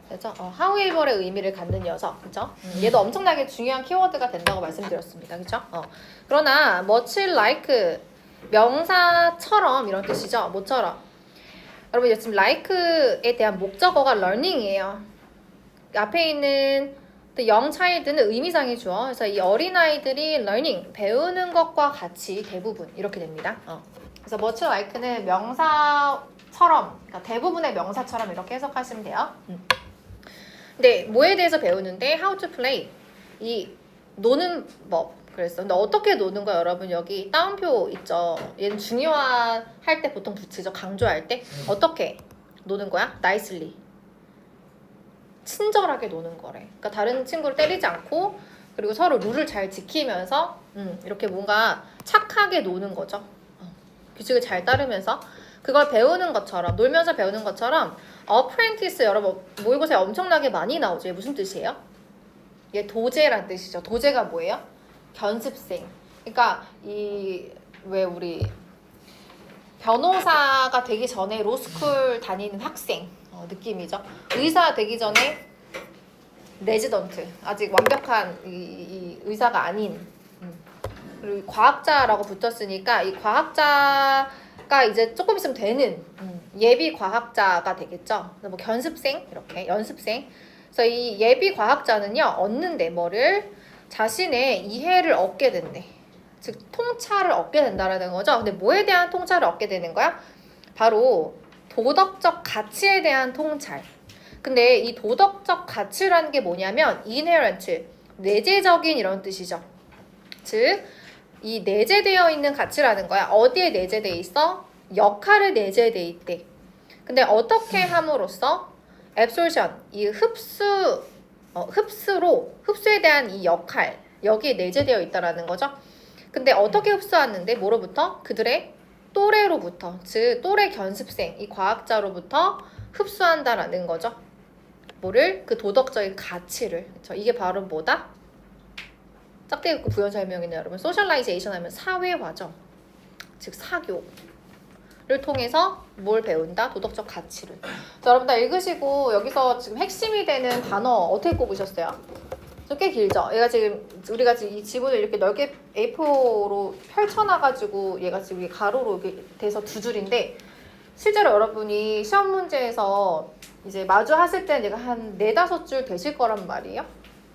그죠? however의 의미를 갖는 녀석, 그죠? 얘도 엄청나게 중요한 키워드가 된다고 말씀드렸습니다, 그죠? 그러나 much like 명사처럼 이런 뜻이죠, 뭐처럼? 여러분 지금 like에 대한 목적어가 learning이에요. 앞에 있는 the young child는 의미상의 주어. 그래서 이 어린아이들이 learning, 배우는 것과 같이 대부분 이렇게 됩니다. 그래서 much like는 명사처럼, 그러니까 대부분의 명사처럼 이렇게 해석하시면 돼요. 근데 뭐에 대해서 배우는데 how to play, 이 노는 법. 그랬어. 근데 어떻게 노는 거야, 여러분? 여기 따옴표 있죠. 얘는 중요할 때 보통 붙이죠. 강조할 때. 어떻게 노는 거야? nicely. 친절하게 노는 거래. 그러니까 다른 친구를 때리지 않고, 그리고 서로 룰을 잘 지키면서 이렇게 뭔가 착하게 노는 거죠. 규칙을 잘 따르면서 그걸 배우는 것처럼, 놀면서 배우는 것처럼 apprentice, 여러분 모의고사에 엄청나게 많이 나오죠. 무슨 뜻이에요? 얘 도제란 뜻이죠. 도제가 뭐예요? 견습생. 그러니까 왜 우리 변호사가 되기 전에 로스쿨 다니는 학생 느낌이죠. 의사 되기 전에 레지던트, 아직 완벽한 이 의사가 아닌, 그리고 과학자라고 붙었으니까 이 과학자가 이제 조금 있으면 되는 예비 과학자가 되겠죠. 뭐 견습생, 이렇게 연습생. 그래서 이 예비 과학자는요, 얻는데 뭐를? 자신의 이해를 얻게 된대. 즉 통찰을 얻게 된다라는 거죠. 근데 뭐에 대한 통찰을 얻게 되는 거야? 바로 도덕적 가치에 대한 통찰. 근데 이 도덕적 가치라는 게 뭐냐면 inherent, 내재적인 이런 뜻이죠. 즉 이 내재되어 있는 가치라는 거야. 어디에 내재돼 있어? 역할에 내재돼 있대. 근데 어떻게 함으로써? absorption, 이 흡수에 대한 이 역할, 여기에 내재되어 있다라는 거죠. 근데 어떻게 흡수하는데? 뭐로부터? 그들의 또래로부터, 즉 또래 견습생, 이 과학자로부터 흡수한다라는 거죠. 뭐를? 그 도덕적인 가치를. 그쵸? 이게 바로 뭐다? 짝대기 부연 설명이네, 여러분. 소셜라이제이션 하면 사회화죠. 즉 사교를 통해서 뭘 배운다? 도덕적 가치를. 자, 여러분 다 읽으시고 여기서 지금 핵심이 되는 단어 어떻게 꼽으셨어요? 좀 꽤 길죠? 얘가 지금 우리가 지금 이 지문을 이렇게 넓게 A4로 펼쳐놔가지고 얘가 지금 이게 가로로 이렇게 돼서 두 줄인데, 실제로 여러분이 시험 문제에서 이제 마주하실 때는 얘가 한 4-5줄 되실 거란 말이에요.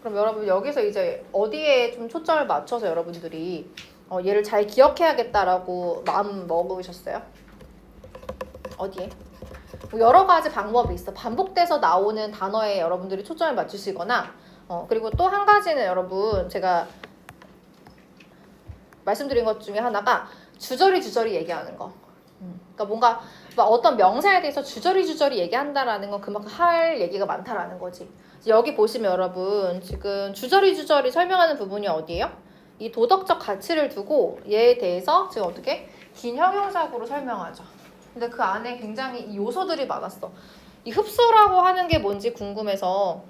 그럼 여러분 여기서 이제 어디에 좀 초점을 맞춰서 여러분들이 얘를 잘 기억해야겠다라고 마음 먹으셨어요? 어디에? 뭐 여러 가지 방법이 있어. 반복돼서 나오는 단어에 여러분들이 초점을 맞추시거나, 그리고 또 한 가지는 여러분 제가 말씀드린 것 중에 하나가 주저리 얘기하는 거. 그러니까 뭔가 어떤 명사에 대해서 주저리 얘기한다라는 건 그만큼 할 얘기가 많다라는 거지. 여기 보시면 여러분 지금 주저리 설명하는 부분이 어디예요? 이 도덕적 가치를 두고 얘에 대해서 지금 어떻게 긴 형용사구로 설명하죠. 근데 그 안에 굉장히 이 요소들이 많았어. 이 흡수라고 하는 게 뭔지 궁금해서,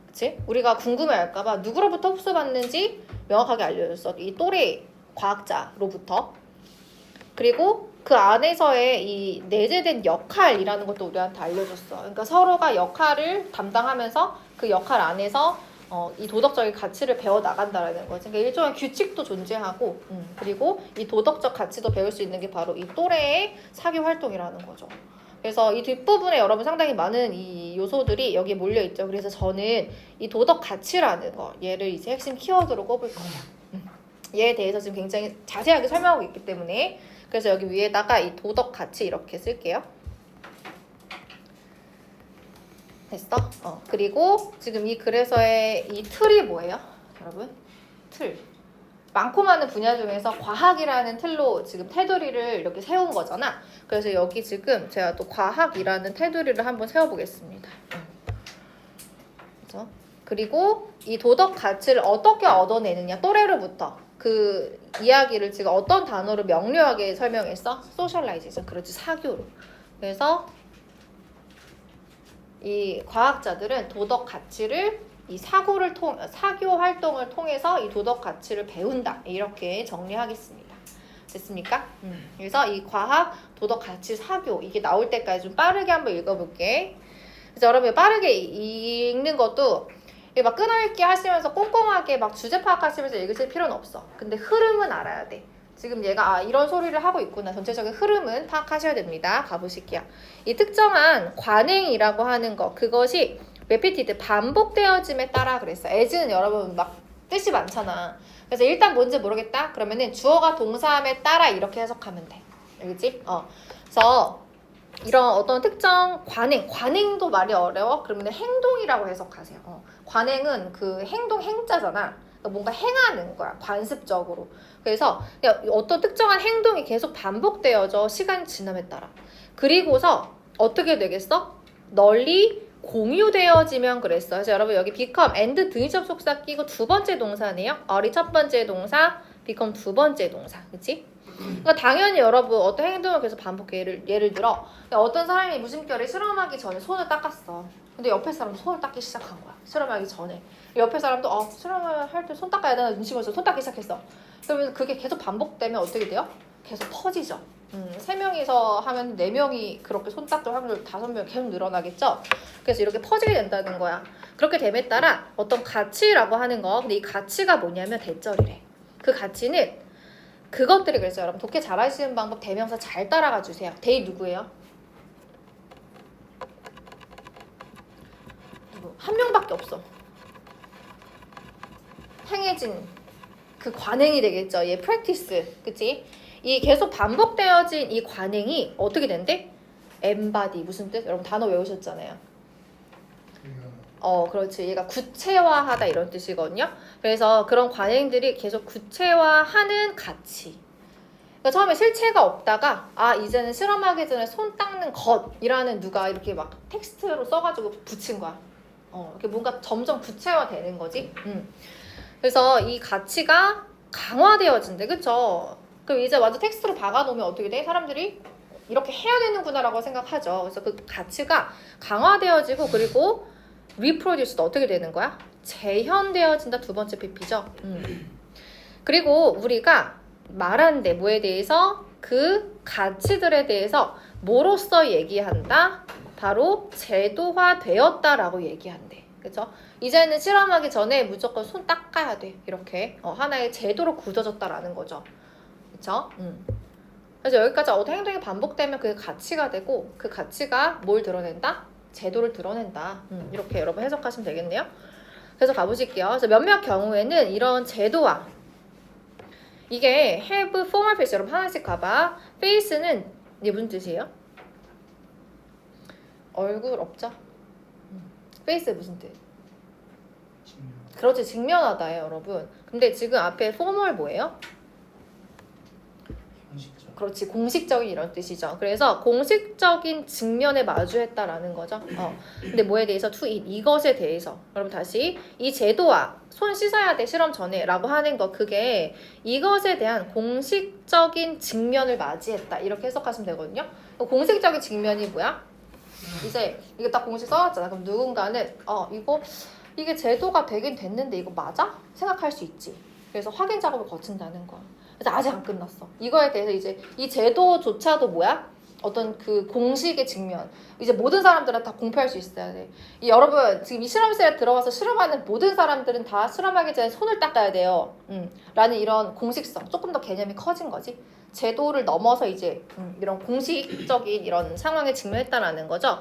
그치? 우리가 궁금해할까봐 누구로부터 흡수받는지 명확하게 알려줬어. 이 또래 과학자로부터. 그리고 그 안에서의 이 내재된 역할이라는 것도 우리한테 알려줬어. 그러니까 서로가 역할을 담당하면서 그 역할 안에서 이 도덕적인 가치를 배워 나간다라는 거지. 그러니까 일종의 규칙도 존재하고, 그리고 이 도덕적 가치도 배울 수 있는 게 바로 이 또래의 사교 활동이라는 거죠. 그래서 이 뒷부분에 여러분 상당히 많은 이 요소들이 여기에 몰려 있죠. 그래서 저는 이 도덕 가치라는 거, 얘를 이제 핵심 키워드로 꼽을 거예요. 얘에 대해서 지금 굉장히 자세하게 설명하고 있기 때문에, 그래서 여기 위에다가 이 도덕 가치 이렇게 쓸게요. 됐어? 그리고 지금 이 글에서의 이 틀이 뭐예요? 여러분? 틀. 많고 많은 분야 중에서 과학이라는 틀로 지금 테두리를 이렇게 세운 거잖아. 그래서 여기 지금 제가 또 과학이라는 테두리를 한번 세워보겠습니다. 그렇죠? 그리고 이 도덕 가치를 어떻게 얻어내느냐, 또래로부터. 그 이야기를 지금 어떤 단어로 명료하게 설명했어? 소셜라이제이션. 그렇지, 사교로. 그래서 이 과학자들은 도덕 가치를 이 사교 활동을 통해서 이 도덕 가치를 배운다. 이렇게 정리하겠습니다. 됐습니까? 그래서 이 과학, 도덕 가치, 사교 이게 나올 때까지 좀 빠르게 한번 읽어볼게. 그래서 여러분 빠르게 읽는 것도 막 끊어읽기 하시면서 꼼꼼하게 막 주제 파악하시면서 읽으실 필요는 없어. 근데 흐름은 알아야 돼. 지금 얘가 이런 소리를 하고 있구나. 전체적인 흐름은 파악하셔야 됩니다. 가보실게요. 이 특정한 관행이라고 하는 거, 그것이 repeated, 반복되어짐에 따라 그랬어. as는 여러분 막 뜻이 많잖아. 그래서 일단 뭔지 모르겠다? 그러면은 주어가 동사함에 따라 이렇게 해석하면 돼. 알겠지? 그래서 이런 어떤 특정 관행도 말이 어려워? 그러면 행동이라고 해석하세요. 관행은 그 행자잖아. 그러니까 뭔가 행하는 거야. 관습적으로. 그래서 어떤 특정한 행동이 계속 반복되어져. 시간이 지남에 따라. 그리고서 어떻게 되겠어? 널리 공유되어지면 그랬어. 그래서 여러분 여기 become and 등위 접속사 끼고 두 번째 동사네요. al이 첫 번째 동사, become 두 번째 동사. 그치? 그러니까 당연히 여러분 어떤 행동을 계속 반복해. 예를 들어 어떤 사람이 무심결에 실험하기 전에 손을 닦았어. 근데 옆에 사람도 손을 닦기 시작한 거야. 실험하기 전에. 옆에 사람도 실험을 할 때 손 닦아야 되나 눈치보면서 손 닦기 시작했어. 그러면 그게 계속 반복되면 어떻게 돼요? 계속 퍼지죠. 3명이서 하면 4명이 그렇게 손 닦을 확률 5명 계속 늘어나겠죠? 그래서 이렇게 퍼지게 된다는 거야. 그렇게 됨에 따라 어떤 가치라고 하는 거, 근데 이 가치가 뭐냐면 대절이래. 그 가치는 그것들이 그래서 여러분 독해 잘하시는 방법 대명사 잘 따라가 주세요. they 누구예요? 누구? 한 명밖에 없어. 행해진 그 관행이 되겠죠. 얘 practice, 그치? 이 계속 반복되어진 이 관행이 어떻게 된대? embody 무슨 뜻? 여러분 단어 외우셨잖아요. 그렇지. 얘가 구체화하다 이런 뜻이거든요. 그래서 그런 관행들이 계속 구체화하는 가치. 그러니까 처음에 실체가 없다가 이제는 실험하기 전에 손 닦는 것이라는 누가 이렇게 막 텍스트로 써가지고 붙인 거야. 이렇게 뭔가 점점 구체화되는 거지. 그래서 이 가치가 강화되어진대. 그쵸? 그럼 이제 완전 텍스트로 박아놓으면 어떻게 돼? 사람들이 이렇게 해야 되는구나라고 생각하죠. 그래서 그 가치가 강화되어지고 그리고 reproduced 어떻게 되는 거야? 재현되어진다. 두 번째 PP죠. 그리고 우리가 말하는데 뭐에 대해서? 그 가치들에 대해서 뭐로써 얘기한다? 바로 제도화되었다라고 얘기한대. 그죠? 이제는 실험하기 전에 무조건 손 닦아야 돼. 이렇게 하나의 제도로 굳어졌다라는 거죠. 그쵸? 그래서 여기까지 어떤 행동이 반복되면 그게 가치가 되고 그 가치가 뭘 드러낸다? 제도를 드러낸다. 이렇게 여러분 해석하시면 되겠네요. 그래서 가보실게요. 그래서 몇몇 경우에는 이런 제도화 이게 have formal face 여러분 하나씩 가봐. face는 이게 무슨 뜻이에요? 얼굴 없죠? face의 무슨 뜻? 그렇지, 직면하다예요 여러분. 근데 지금 앞에 formal 뭐예요? 그렇지, 공식적인 이런 뜻이죠. 그래서 공식적인 직면에 마주했다라는 거죠. 근데 뭐에 대해서? to it, 이것에 대해서. 여러분 다시 이 제도와 손 씻어야 돼 실험 전에 라고 하는 거, 그게 이것에 대한 공식적인 직면을 맞이했다 이렇게 해석하시면 되거든요. 공식적인 직면이 뭐야? 이제 이게 딱 공식 써놨잖아. 그럼 누군가는 이게 제도가 되긴 됐는데 이거 맞아? 생각할 수 있지. 그래서 확인 작업을 거친다는 거야. 그래서 아직 안 끝났어. 이거에 대해서 이제 이 제도조차도 뭐야? 어떤 그 공식의 직면. 이제 모든 사람들은 다 공표할 수 있어야 돼. 여러분 지금 이 실험실에 들어가서 실험하는 모든 사람들은 다 실험하기 전에 손을 닦아야 돼요. 라는 이런 공식성. 조금 더 개념이 커진 거지. 제도를 넘어서 이제 이런 공식적인 이런 상황에 직면했다라는 거죠.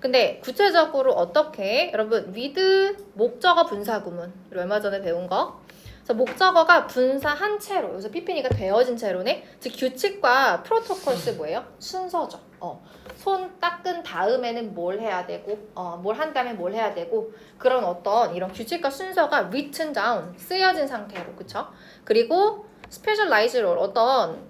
근데 구체적으로 어떻게? 여러분 with 목적어 분사 구문 얼마 전에 배운 거. 그래서 목적어가 분사한 채로, 여기서 PP니까 되어진 채로네. 즉 규칙과 프로토콜스 뭐예요? 순서죠. 손 닦은 다음에는 뭘 해야 되고, 뭘 한 다음에 뭘 해야 되고, 그런 어떤 이런 규칙과 순서가 written down, 쓰여진 상태로, 그쵸? 그리고 specialized role, 어떤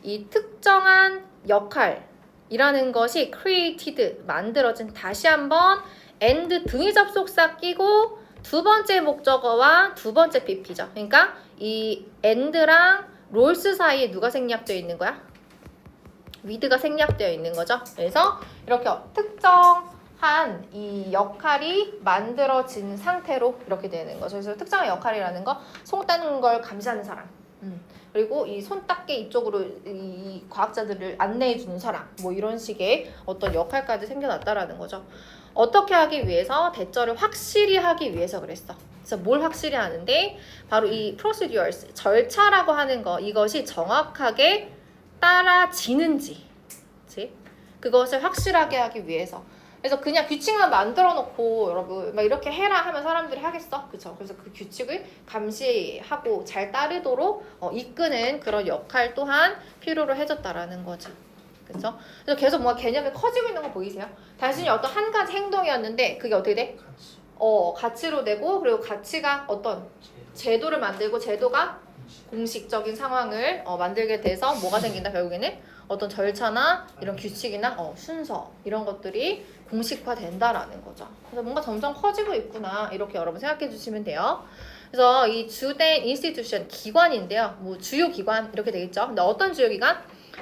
이 특정한 역할이라는 것이 created, 만들어진. 다시 한번 and 등위 접속사 끼고 두 번째 목적어와 두 번째 PP죠. 그러니까 이 and랑 roles 사이에 누가 생략되어 있는 거야? with가 생략되어 있는 거죠. 그래서 이렇게 특정한 이 역할이 만들어진 상태로 이렇게 되는 거죠. 그래서 특정한 역할이라는 거, 손 닦는 걸 감시하는 사람. 그리고 이 손 닦기 이쪽으로 이 과학자들을 안내해 주는 사람 뭐 이런 식의 어떤 역할까지 생겨났다라는 거죠. 어떻게 하기 위해서? 대절을 확실히 하기 위해서 그랬어. 그래서 뭘 확실히 하는데 바로 이 procedures, 절차라고 하는 거 이것이 정확하게 따라지는지 그것을 확실하게 하기 위해서. 그래서 그냥 규칙만 만들어 놓고 여러분 막 이렇게 해라 하면 사람들이 하겠어? 그쵸? 그래서 그 규칙을 감시하고 잘 따르도록 이끄는 그런 역할 또한 필요로 해줬다라는 거죠. 그쵸? 그래서 계속 뭔가 개념이 커지고 있는 거 보이세요? 단순히 어떤 한 가지 행동이었는데 그게 어떻게 돼? 가치로 되고 그리고 가치가 어떤 제도를 만들고 제도가 공식적인 상황을 만들게 돼서 뭐가 생긴다 결국에는 어떤 절차나 이런 규칙이나 순서 이런 것들이 공식화된다라는 거죠. 그래서 뭔가 점점 커지고 있구나 이렇게 여러분 생각해 주시면 돼요. 그래서 이 주된 인스티튜션 기관인데요. 뭐 주요 기관 이렇게 되겠죠. 근데 어떤 주요 기관?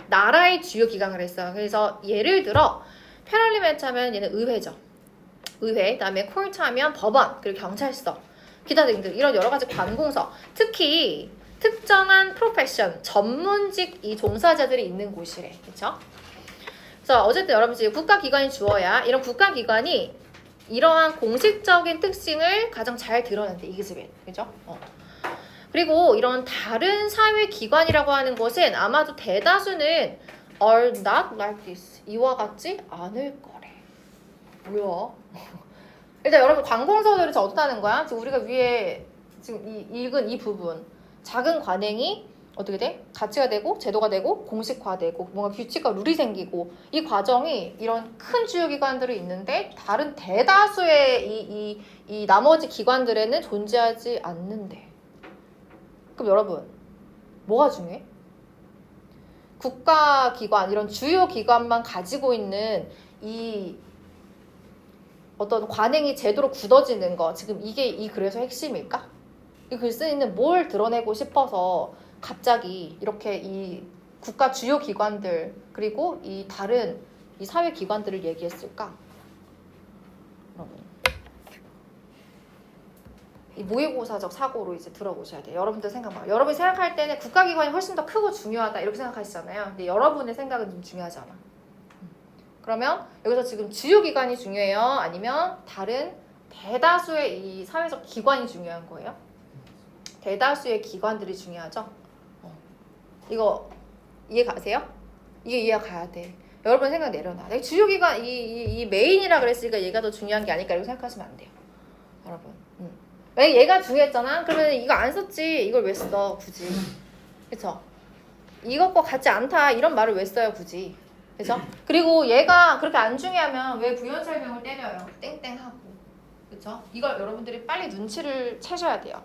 나라의 주요 기관을 했어요. 그래서 예를 들어 패럴리멘트 하면 얘는 의회죠. 의회, 그다음에 코르트 하면 법원, 그리고 경찰서, 기타 등등 이런 여러 가지 관공서, 특히 특정한 프로페션, 전문직 이 종사자들이 있는 곳이래. 그렇죠? 그래서 어쨌든 여러분 지금 국가기관이 주어야 이런 국가기관이 이러한 공식적인 특징을 가장 잘 드러낸대. 이기즈벳. 그죠? 그리고 이런 다른 사회기관이라고 하는 것은 아마도 대다수는 are not like this. 이와 같지 않을 거래. 뭐야? 일단 여러분 관공서들이 어떻다는 거야? 지금 우리가 위에 지금 읽은 이 부분 작은 관행이 어떻게 돼? 가치가 되고 제도가 되고 공식화되고 뭔가 규칙과 룰이 생기고 이 과정이 이런 큰 주요 기관들이 있는데 다른 대다수의 이 나머지 기관들에는 존재하지 않는데 그럼 여러분 뭐가 중요해? 국가기관 이런 주요 기관만 가지고 있는 이 어떤 관행이 제대로 굳어지는 거 지금 이게 이 글에서 핵심일까? 이 글쓰기는 뭘 드러내고 싶어서 갑자기 이렇게 이 국가 주요 기관들 그리고 이 다른 이 사회 기관들을 얘기했을까? 여러분 이 모의고사적 사고로 이제 들어보셔야 돼요. 여러분들 생각만 여러분이 생각할 때는 국가기관이 훨씬 더 크고 중요하다 이렇게 생각하시잖아요. 근데 여러분의 생각은 좀 중요하지 않아. 그러면 여기서 지금 주요 기관이 중요해요? 아니면 다른 대다수의 이 사회적 기관이 중요한 거예요? 대다수의 기관들이 중요하죠? 이거 이해 가세요? 이게 이해가 가야 돼. 여러분 생각 내려놔. 주요 기관 이 메인이라 그랬으니까 얘가 더 중요한 게 아닐까 이렇게 생각하시면 안 돼요. 여러분. 만약 얘가 중요했잖아? 그러면 이거 안 썼지? 이걸 왜 써? 굳이. 그쵸? 이것과 같지 않다 이런 말을 왜 써요? 굳이. 그죠? 그리고 얘가 그렇게 안 중요하면 왜 부연 설명을 때려요? 땡땡하고. 그쵸? 이걸 여러분들이 빨리 눈치를 채셔야 돼요.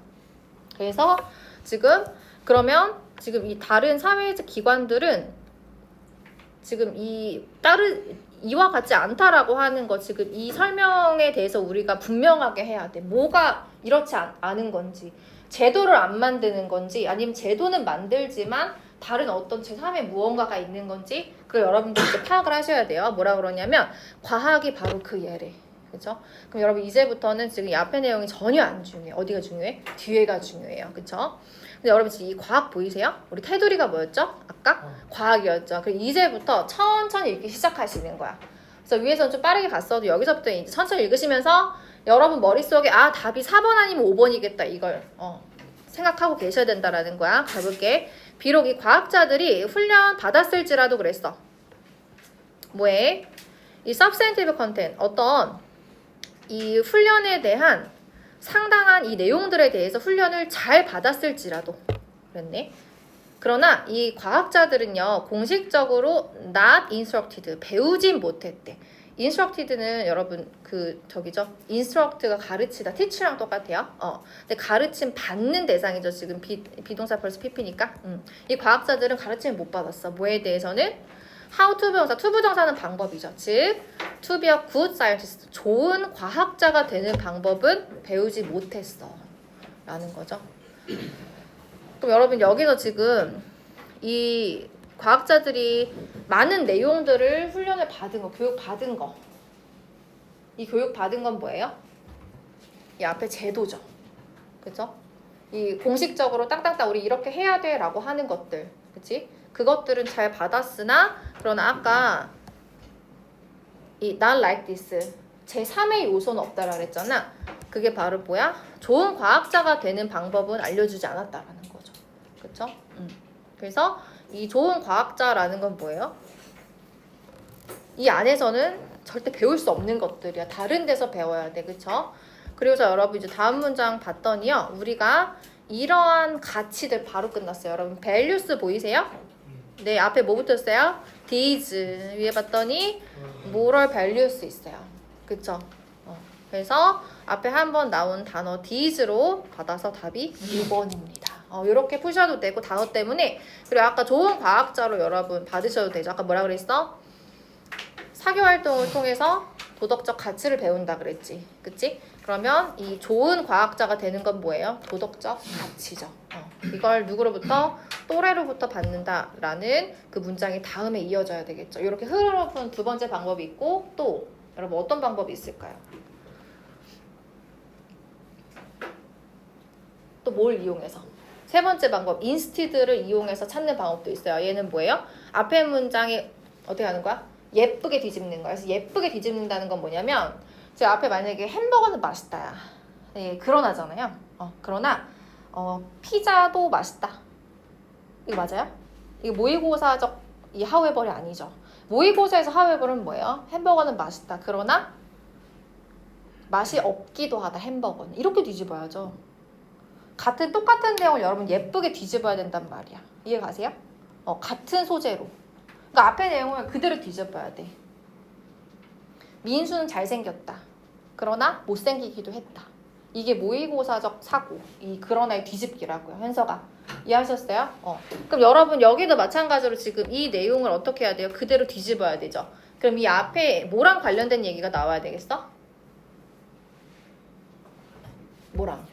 그래서 지금 그러면 지금 이 다른 사회적 기관들은 지금 이와 같지 않다라고 하는 거 지금 이 설명에 대해서 우리가 분명하게 해야 돼. 뭐가 이렇지 않은 건지 제도를 안 만드는 건지 아니면 제도는 만들지만 다른 어떤 제3의 무언가가 있는 건지 그걸 여러분들 이제 파악을 하셔야 돼요. 뭐라 그러냐면 과학이 바로 그 예래. 그쵸? 그럼 여러분 이제부터는 지금 이 앞에 내용이 전혀 안 중요해. 어디가 중요해? 뒤에가 중요해요. 그쵸? 근데 여러분 지금 이 과학 보이세요? 우리 테두리가 뭐였죠? 아까? 과학이었죠. 그럼 이제부터 천천히 읽기 시작하시는 거야. 그래서 위에서는 좀 빠르게 갔어도 여기서부터 이제 천천히 읽으시면서 여러분 머릿속에 답이 4번 아니면 5번이겠다 이걸 생각하고 계셔야 된다라는 거야. 가볼게. 비록 이 과학자들이 훈련 받았을지라도 그랬어. 뭐해? 이 substantive content 어떤 이 훈련에 대한 상당한 이 내용들에 대해서 훈련을 잘 받았을지라도 그랬네. 그러나 이 과학자들은요 공식적으로 not instructed 배우진 못했대. instructed는 여러분 instruct가 가르치다 teach랑 똑같아요. 근데 가르침 받는 대상이죠. 지금 비동사 플러스 pp니까. 이 과학자들은 가르침을 못 받았어. 뭐에 대해서는 how to 부정사, to 부정사는 방법이죠. 즉 to be a good scientist 좋은 과학자가 되는 방법은 배우지 못했어 라는 거죠. 그럼 여러분 여기서 지금 이 과학자들이 많은 내용들을 훈련을 받은 거, 교육 받은 거. 이 교육 받은 건 뭐예요? 이 앞에 제도죠. 그죠? 이 공식적으로 땅땅땅 우리 이렇게 해야 돼라고 하는 것들, 그치? 그것들은 잘 받았으나 그러나 아까 이 not like this 제3의 요소는 없다라 그랬잖아. 그게 바로 뭐야? 좋은 과학자가 되는 방법은 알려주지 않았다라는 거죠. 그쵸? 그래서 이 좋은 과학자라는 건 뭐예요? 이 안에서는 절대 배울 수 없는 것들이야. 다른 데서 배워야 돼. 그쵸? 그래서 여러분 이제 다음 문장 봤더니요. 우리가 이러한 가치들 바로 끝났어요. 여러분 values 보이세요? 네, 앞에 뭐 붙었어요? these 위에 봤더니 moral values 있어요. 그쵸? 그래서 앞에 한번 나온 단어 these로 받아서 답이 2번입니다. 이렇게 푸셔도 되고 단어 때문에. 그리고 아까 좋은 과학자로 여러분 받으셔도 되죠. 아까 뭐라 그랬어? 사교 활동을 통해서 도덕적 가치를 배운다 그랬지. 그치? 그러면 이 좋은 과학자가 되는 건 뭐예요? 도덕적 가치죠. 이걸 누구로부터? 또래로부터 받는다라는 그 문장이 다음에 이어져야 되겠죠. 이렇게 흐름을 푸는 두 번째 방법이 있고 또 여러분 어떤 방법이 있을까요? 또 뭘 이용해서? 세 번째 방법, instead를 이용해서 찾는 방법도 있어요. 얘는 뭐예요? 앞에 문장이 어떻게 하는 거야? 예쁘게 뒤집는 거야. 그래서 예쁘게 뒤집는다는 건 뭐냐면 제가 앞에 만약에 햄버거는 맛있다야. 네, 그러나잖아요. 그러나 피자도 맛있다. 이거 맞아요? 이거 모의고사적 이 however이 아니죠. 모의고사에서 however은 뭐예요? 햄버거는 맛있다. 그러나 맛이 없기도 하다. 햄버거는. 이렇게 뒤집어야죠. 똑같은 내용을 여러분 예쁘게 뒤집어야 된단 말이야. 이해 가세요? 같은 소재로. 그러니까 앞에 내용을 그대로 뒤집어야 돼. 민수는 잘생겼다. 그러나 못생기기도 했다. 이게 모의고사적 사고. 이 그러나의 뒤집기라고요. 현서가. 이해하셨어요? 그럼 여러분 여기도 마찬가지로 지금 이 내용을 어떻게 해야 돼요? 그대로 뒤집어야 되죠. 그럼 이 앞에 뭐랑 관련된 얘기가 나와야 되겠어? 뭐랑?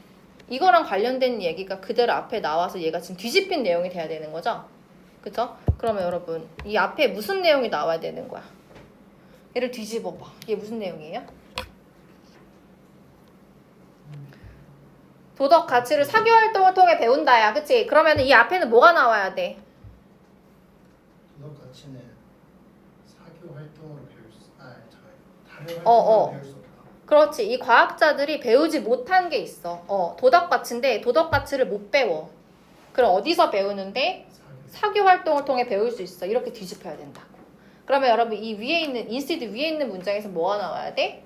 이거랑 관련된 얘기가 그대로 앞에 나와서 얘가 지금 뒤집힌 내용이 돼야 되는 거죠? 그쵸? 그러면 여러분 이 앞에 무슨 내용이 나와야 되는 거야? 얘를 뒤집어봐. 이게 무슨 내용이에요? 도덕 가치를 사교 활동을 통해 배운다야. 그치? 그러면 이 앞에는 뭐가 나와야 돼? 도덕 가치는 사교 활동으로 배울 수, 다른 활동으로 배울 수 없다. 그렇지. 이 과학자들이 배우지 못한 게 있어. 도덕 가치인데 도덕 가치를 못 배워. 그럼 어디서 배우는데? 사교 활동을 통해 배울 수 있어. 이렇게 뒤집혀야 된다. 그러면 여러분 이 위에 있는 instead 위에 있는 문장에서 뭐가 나와야 돼?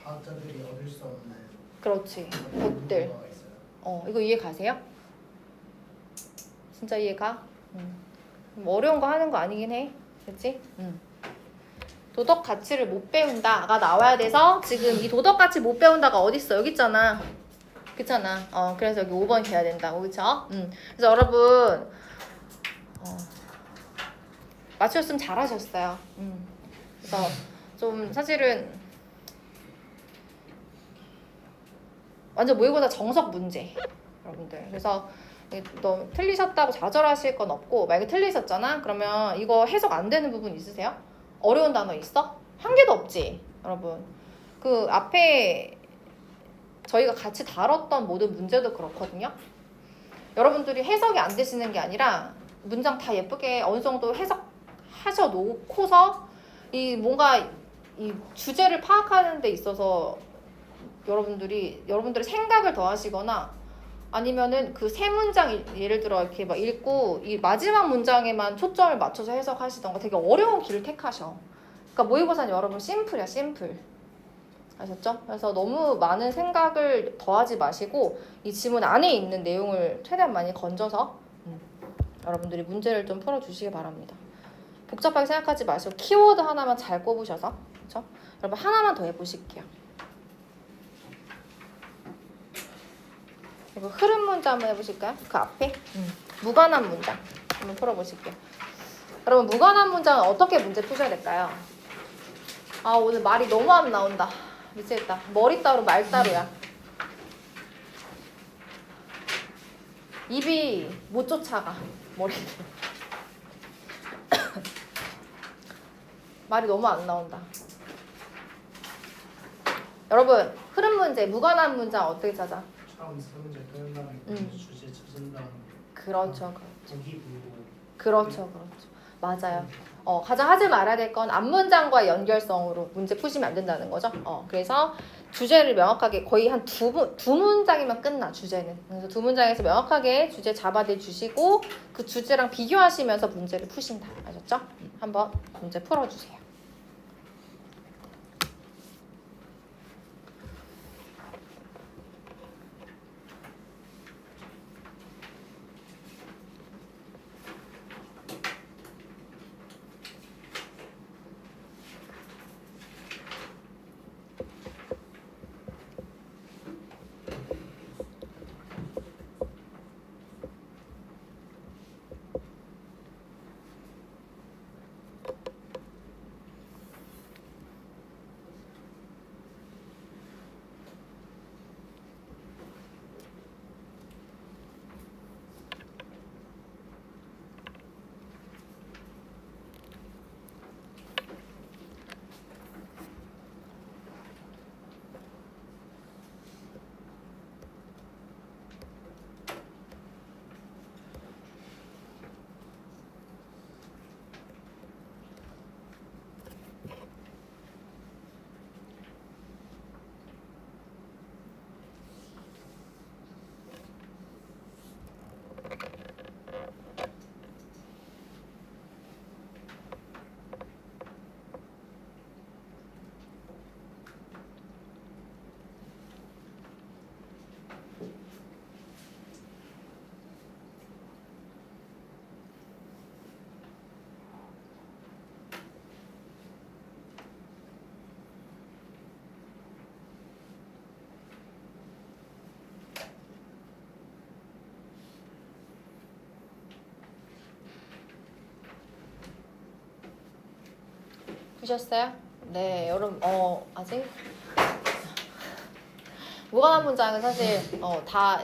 과학자들이 얻을 수 없는 그렇지. 것들. 이거 이해 가세요? 진짜 이해가? 어려운 거 하는 거 아니긴 해. 그치? 도덕 가치를 못 배운다가 나와야 돼서 지금 이 도덕 가치 못 배운다가 어딨어? 여기 있잖아. 그렇잖아. 그래서 여기 5번 돼야 된다고. 그쵸? 그래서 여러분 맞추셨으면 잘하셨어요. 그래서 좀 사실은 완전 모의고사 정석 문제 여러분들. 그래서 너 틀리셨다고 좌절하실 건 없고 만약에 틀리셨잖아? 그러면 이거 해석 안 되는 부분 있으세요? 어려운 단어 있어? 한 개도 없지 여러분. 그 앞에 저희가 같이 다뤘던 모든 문제도 그렇거든요. 여러분들이 해석이 안 되시는 게 아니라 문장 다 예쁘게 어느 정도 해석하셔 놓고서 이 뭔가 이 주제를 파악하는 데 있어서 여러분들의 생각을 더 하시거나 아니면은 그 세 문장 예를 들어 이렇게 막 읽고 이 마지막 문장에만 초점을 맞춰서 해석하시던가 되게 어려운 길을 택하셔. 그러니까 모의고사는 여러분 심플이야, 심플. 아셨죠? 그래서 너무 많은 생각을 더하지 마시고 이 지문 안에 있는 내용을 최대한 많이 건져서 여러분들이 문제를 좀 풀어주시기 바랍니다. 복잡하게 생각하지 마시고 키워드 하나만 잘 꼽으셔서 그렇죠? 여러분 하나만 더 해보실게요. 이거 흐름 문장 한번 해보실까요? 그 앞에 무관한 문장 한번 풀어보실게요. 여러분 무관한 문장은 어떻게 문제 푸셔야 될까요? 오늘 말이 너무 안 나온다. 미치겠다. 머리 따로 말 따로야. 입이 못 쫓아가. 머리를. 말이 너무 안 나온다. 여러분 흐름 문제 무관한 문장 어떻게 찾아? 처음 세 문제 끝난 주제 찾은 다음에 그렇죠. 보기 불고 그렇죠. 맞아요. 가장 하지 말아야 될 건 앞문장과 연결성으로 문제 푸시면 안 된다는 거죠. 그래서 주제를 명확하게 거의 한 두 문장이면 끝나 주제는. 그래서 두 문장에서 명확하게 주제 잡아내 주시고 그 주제랑 비교하시면서 문제를 푸신다. 아셨죠? 한번 문제 풀어주세요. 푸셨어요? 네, 여러분 아직 무관한 문장은 사실 다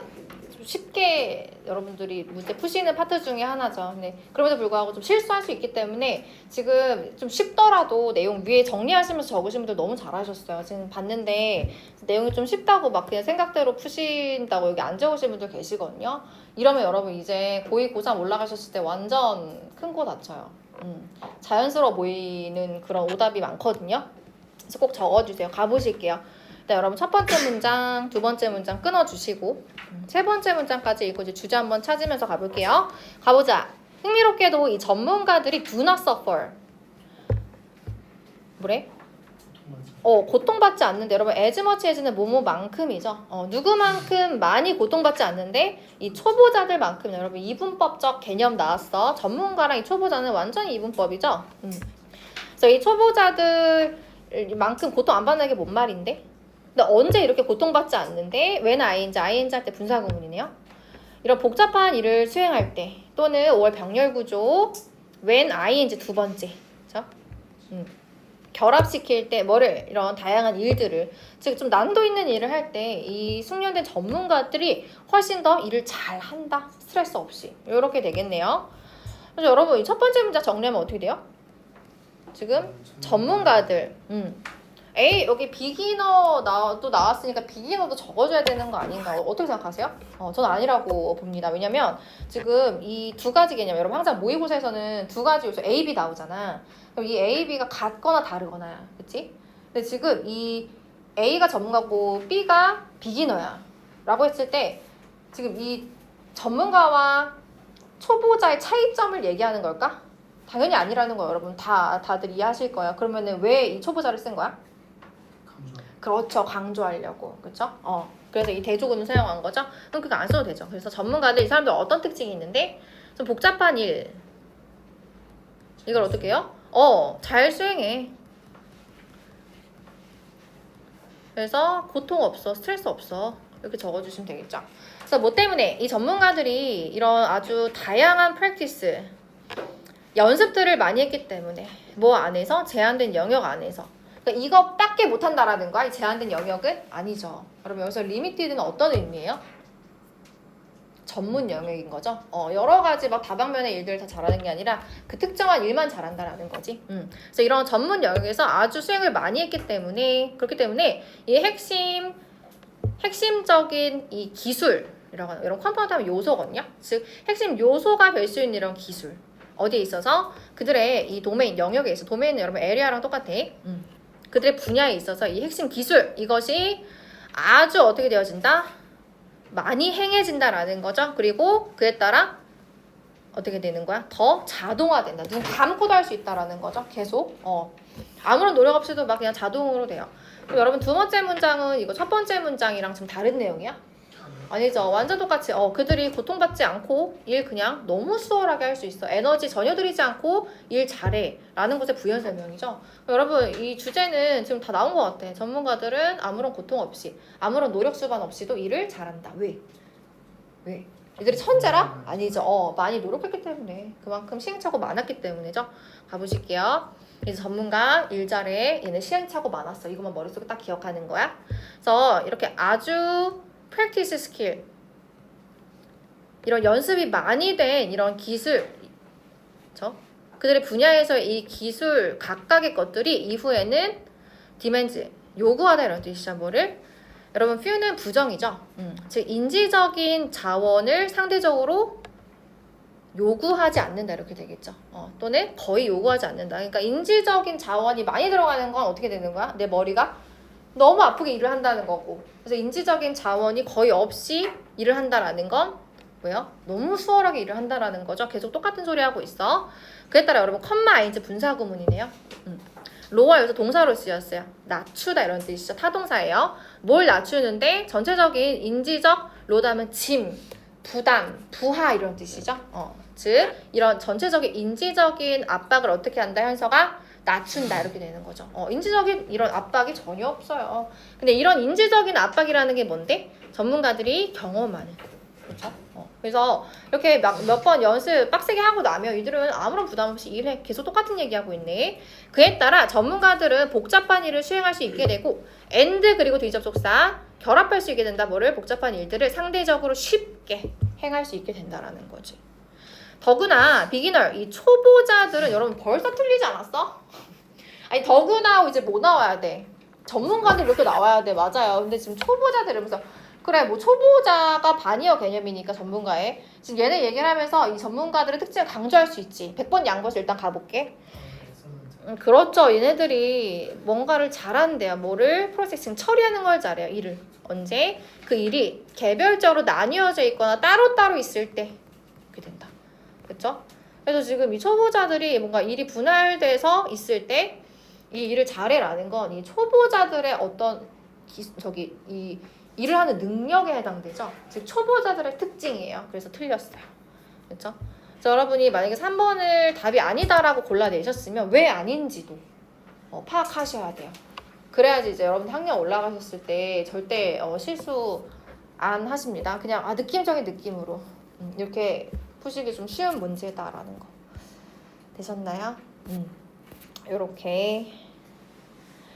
쉽게 여러분들이 문제 푸시는 파트 중에 하나죠. 근데 그럼에도 불구하고 좀 실수할 수 있기 때문에 지금 좀 쉽더라도 내용 위에 정리하시면서 적으신 분들 너무 잘하셨어요. 지금 봤는데 내용이 좀 쉽다고 막 그냥 생각대로 푸신다고 여기 안 적으신 분들 계시거든요. 이러면 여러분 이제 고2, 고3 올라가셨을 때 완전 큰 거 다쳐요. 자연스러워 보이는 그런 오답이 많거든요. 그래서 꼭 적어주세요. 가보실게요. 네, 여러분 첫 번째 문장, 두 번째 문장 끊어주시고 세 번째 문장까지 읽고 이제 주제 한번 찾으면서 가볼게요. 가보자. 흥미롭게도 이 전문가들이 do not suffer. 뭐래? 고통받지 않는데 여러분 as much as는 뭐뭐만큼이죠. 누구만큼 많이 고통받지 않는데 이 초보자들만큼 여러분 이분법적 개념 나왔어. 전문가랑 이 초보자는 완전히 이분법이죠. 그래서 이 초보자들만큼 고통 안 받는 게 뭔 말인데? 근데 언제 이렇게 고통받지 않는데? when ing 할 때 분사구문이네요. 이런 복잡한 일을 수행할 때 또는 5월 병렬 구조 when ing 두 번째. 그렇죠? 결합시킬 때 뭐를 이런 다양한 일들을 즉 좀 난도 있는 일을 할 때 이 숙련된 전문가들이 훨씬 더 일을 잘 한다. 스트레스 없이. 이렇게 되겠네요. 그래서 여러분 이 첫 번째 문장 정리하면 어떻게 돼요? 지금 전문가들 여기 비기너 또 나왔으니까 비기너도 적어줘야 되는 거 아닌가? 어떻게 생각하세요? 저는 아니라고 봅니다. 왜냐면 지금 이 두 가지 개념 여러분 항상 모의고사에서는 두 가지 요소 A, B 나오잖아. 그럼 이 A, B가 같거나 다르거나 그치? 근데 지금 이 A가 전문가고 B가 비기너야 라고 했을 때 지금 이 전문가와 초보자의 차이점을 얘기하는 걸까? 당연히 아니라는 거 여러분 다들 이해하실 거예요. 그러면은 왜 이 초보자를 쓴 거야? 그렇죠. 강조하려고. 그렇죠? 그래서 이 대조군을 사용한 거죠. 그럼 그거 안 써도 되죠. 그래서 전문가들 이 사람들 어떤 특징이 있는데 좀 복잡한 일 이걸 어떻게 해요? 잘 수행해. 그래서 고통 없어. 스트레스 없어. 이렇게 적어주시면 되겠죠. 그래서 뭐 때문에 이 전문가들이 이런 아주 다양한 프랙티스 연습들을 많이 했기 때문에 뭐 안에서 제한된 영역 안에서 그러니까 이거밖에 못한다라는 거야. 이 제한된 영역은 아니죠. 여러분 여기서 리미티드는 어떤 의미예요? 전문 영역인 거죠. 여러 가지 막 다방면의 일들을 다 잘하는 게 아니라 그 특정한 일만 잘한다라는 거지. 그래서 이런 전문 영역에서 아주 수행을 많이 했기 때문에 그렇기 때문에 이 핵심적인 이 기술 기술이라고 하는 이런 컴포넌트 하면 요소거든요. 즉 핵심 요소가 될 수 있는 이런 기술 어디에 있어서 그들의 이 도메인 영역에 있어. 도메인은 여러분 에리아랑 똑같아. 그들의 분야에 있어서 이 핵심 기술 이것이 아주 어떻게 되어진다? 많이 행해진다라는 거죠. 그리고 그에 따라 어떻게 되는 거야? 더 자동화된다. 눈 감고도 할 수 있다라는 거죠. 계속. 아무런 노력 없이도 막 그냥 자동으로 돼요. 그럼 여러분 두 번째 문장은 이거 첫 번째 문장이랑 좀 다른 내용이야? 아니죠. 완전 똑같이 그들이 고통받지 않고 일 그냥 너무 수월하게 할 수 있어. 에너지 전혀 들이지 않고 일 잘해 라는 것의 부연 설명이죠. 여러분 이 주제는 지금 다 나온 것 같아. 전문가들은 아무런 고통 없이 아무런 노력 수반 없이도 일을 잘한다. 왜? 이들이 천재라? 아니죠. 많이 노력했기 때문에 그만큼 시행착오 많았기 때문이죠. 가보실게요. 이제 전문가 일 잘해. 얘는 시행착오 많았어. 이것만 머릿속에 딱 기억하는 거야. 그래서 이렇게 아주 practice skill 이런 연습이 많이 된 이런 기술 그들의 분야에서 이 기술 각각의 것들이 이후에는 demands 요구하다 이런 뜻이죠. 뭐를? 여러분 few는 부정이죠. 즉 인지적인 자원을 상대적으로 요구하지 않는다 이렇게 되겠죠. 또는 거의 요구하지 않는다. 그러니까 인지적인 자원이 많이 들어가는 건 어떻게 되는 거야? 내 머리가 너무 아프게 일을 한다는 거고. 그래서 인지적인 자원이 거의 없이 일을 한다라는 건 뭐예요? 너무 수월하게 일을 한다라는 거죠. 계속 똑같은 소리 하고 있어. 그에 따라 여러분 컴마 ing 분사 구문이네요. 로와 여기서 동사로 쓰였어요. 낮추다 이런 뜻이죠. 타동사예요. 뭘 낮추는데 전체적인 인지적 로다면 짐, 부담, 부하 이런 뜻이죠. 즉 이런 전체적인 인지적인 압박을 어떻게 한다 현서가 낮춘다 이렇게 되는 거죠. 인지적인 이런 압박이 전혀 없어요. 근데 이런 인지적인 압박이라는 게 뭔데? 전문가들이 경험하는 그렇죠? 그래서 이렇게 몇 번 연습 빡세게 하고 나면 이들은 아무런 부담 없이 일해. 계속 똑같은 얘기하고 있네. 그에 따라 전문가들은 복잡한 일을 수행할 수 있게 되고 and 그리고 뒤접속사 결합할 수 있게 된다. 뭐를? 복잡한 일들을 상대적으로 쉽게 행할 수 있게 된다라는 거지. 더구나 비기너 이 초보자들은 여러분 벌써 틀리지 않았어? 아니 더구나 이제 뭐 나와야 돼? 전문가들 이렇게 나와야 돼. 맞아요. 근데 지금 초보자들 이러면서 그래 뭐 초보자가 반이어 개념이니까 전문가에 지금 얘네 얘기를 하면서 이 전문가들의 특징을 강조할 수 있지. 100번 양보해서 일단 가볼게. 그렇죠. 얘네들이 뭔가를 잘한대요. 뭐를? 프로세싱 처리하는 걸 잘해요. 일을. 언제? 그 일이 개별적으로 나뉘어져 있거나 따로따로 있을 때 그렇게 된다. 그렇죠? 그래서 지금 이 초보자들이 뭔가 일이 분할돼서 있을 때 이 일을 잘해라는 건 이 초보자들의 어떤 이 일을 하는 능력에 해당되죠. 즉 초보자들의 특징이에요. 그래서 틀렸어요. 그렇죠? 그래서 여러분이 만약에 3번을 답이 아니다라고 골라내셨으면 왜 아닌지도 파악하셔야 돼요. 그래야지 이제 여러분 학년 올라가셨을 때 절대 실수 안 하십니다. 그냥 느낌적인 느낌으로 이렇게 푸시기 좀 쉬운 문제다라는 거 되셨나요? 요렇게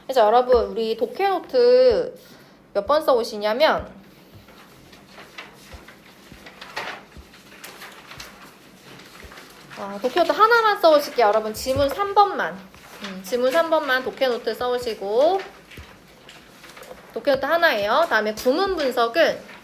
그래서 여러분 우리 독해노트 몇 번 써오시냐면 독해노트 하나만 써오실게요. 여러분 지문 3번만 지문 3번만 독해노트 써오시고 독해노트 하나예요. 다음에 구문 분석은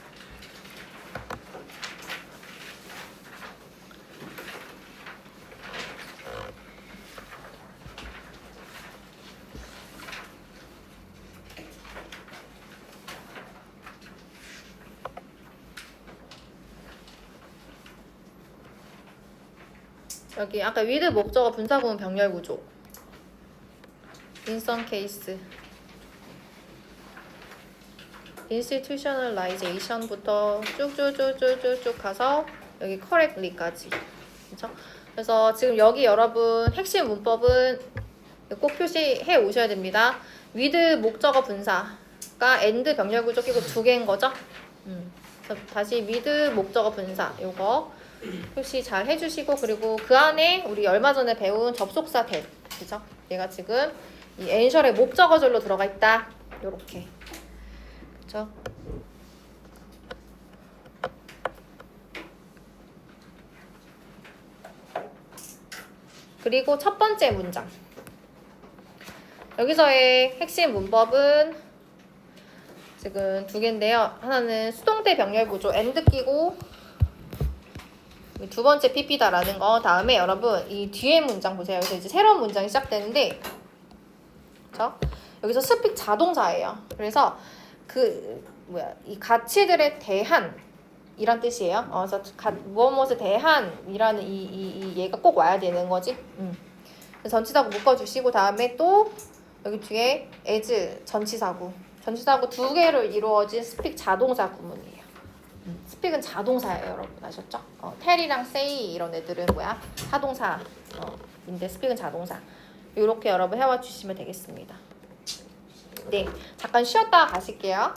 여기 아까 with 목적어 분사구문 병렬 구조 in some case institutionalization부터 쭉쭉쭉쭉쭉 가서 여기 correctly까지 그렇죠? 그래서 지금 여기 여러분 핵심 문법은 꼭 표시해 오셔야 됩니다. with 목적어 분사가 and 병렬 구조 끼고 두 개인 거죠? 그래서 다시 with 목적어 분사 요거 표시 잘 해주시고 그리고 그 안에 우리 얼마 전에 배운 접속사 that 그죠? 얘가 지금 이 엔셜의 목적어절로 들어가 있다. 요렇게 그죠? 그리고 첫 번째 문장 여기서의 핵심 문법은 지금 두 개인데요. 하나는 수동태 병렬 구조 and 끼고 두 번째 PP다라는 거. 다음에 여러분 이 뒤에 문장 보세요. 여기서 이제 새로운 문장이 시작되는데, 그렇죠? 여기서 스픽 자동사예요. 그래서 이 가치들에 대한 이란 뜻이에요. 그래서 무엇에 대한이라는 이 얘가 꼭 와야 되는 거지. 그래서 전치사구 묶어주시고 다음에 또 여기 뒤에 as 전치사구 두 개로 이루어진 스픽 자동사 구문이에요. 스픽은 자동사예요, 여러분 아셨죠? 텔이랑 say 이런 애들은 뭐야? 타동사인데 스픽은 자동사. 이렇게 여러분 해와 주시면 되겠습니다. 네, 잠깐 쉬었다가 가실게요.